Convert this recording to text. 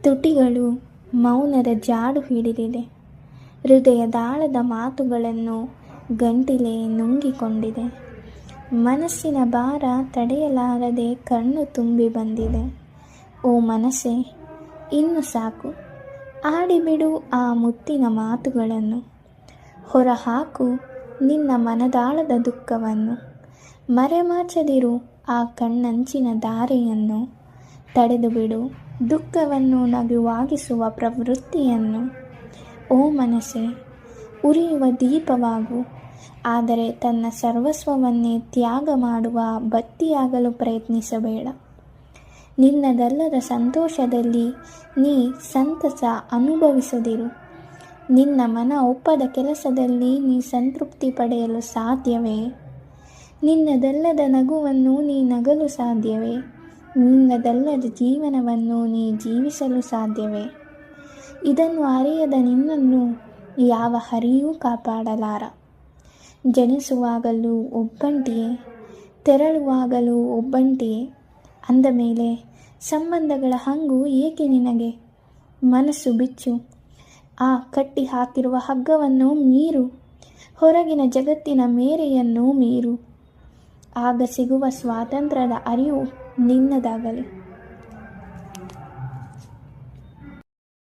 ತುಟಿಗಳು ಮೌನದ ಜಾಡು ಹಿಡಿದಿದೆ. ಹೃದಯದಾಳದ ಮಾತುಗಳನ್ನು ಗಂಟಿಲೆ ನುಂಗಿಕೊಂಡಿದೆ. ಮನಸ್ಸಿನ ಭಾರ ತಡೆಯಲಾರದೆ ಕಣ್ಣು ತುಂಬಿ ಬಂದಿದೆ. ಓ ಮನಸ್ಸೇ, ಇನ್ನು ಸಾಕು, ಆಡಿಬಿಡು ಆ ಮುತ್ತಿನ ಮಾತುಗಳನ್ನು. ಹೊರಹಾಕು ನಿನ್ನ ಮನದಾಳದ ದುಃಖವನ್ನು. ಮರೆಮಾಚದಿರು ಆ ಕಣ್ಣಂಚಿನ ಧಾರೆಯನ್ನು. ತಡೆದುಬಿಡು ದುಃಖವನ್ನು ನಗುವಾಗಿಸುವ ಪ್ರವೃತ್ತಿಯನ್ನು. ಓ ಮನಸ್ಸೇ, ಉರಿಯುವ ದೀಪವಾಗು, ಆದರೆ ತನ್ನ ಸರ್ವಸ್ವವನ್ನೇ ತ್ಯಾಗ ಮಾಡುವ ಬತ್ತಿಯಾಗಲು ಪ್ರಯತ್ನಿಸಬೇಡ. ನಿನ್ನದಲ್ಲದ ಸಂತೋಷದಲ್ಲಿ ನೀ ಸಂತಸ ಅನುಭವಿಸದಿರು. ನಿನ್ನ ಮನ ಒಪ್ಪದ ಕೆಲಸದಲ್ಲಿ ನೀ ಸಂತೃಪ್ತಿ ಪಡೆಯಲು ಸಾಧ್ಯವೇ? ನಿನ್ನದಲ್ಲದ ನಗುವನ್ನು ನೀ ನಗಲು ಸಾಧ್ಯವೇ? ನಿನ್ನದಲ್ಲದ ಜೀವನವನ್ನು ನೀ ಜೀವಿಸಲು ಸಾಧ್ಯವೇ? ಇದನ್ನು ಅರಿಯದ ನಿನ್ನನ್ನು ಯಾವ ಹರಿಯೂ ಕಾಪಾಡಲಾರ. ಜನಿಸುವಾಗಲೂ ಒಬ್ಬಂಟಿಯೇ, ತೆರಳುವಾಗಲೂ ಒಬ್ಬಂಟಿಯೇ ಅಂದ ಮೇಲೆ ಸಂಬಂಧಗಳ ಹಂಗು ಏಕೆ ನಿನಗೆ? ಮನಸ್ಸು ಬಿಚ್ಚು, ಆ ಕಟ್ಟಿ ಹಾಕಿರುವ ಹಗ್ಗವನ್ನು ಮೀರು, ಹೊರಗಿನ ಜಗತ್ತಿನ ಮೇರೆಯನ್ನು ಮೀರು. ಆಗ ಸಿಗುವ ಸ್ವಾತಂತ್ರ್ಯದ ಅರಿವು ನಿನ್ನದಾಗಲಿ.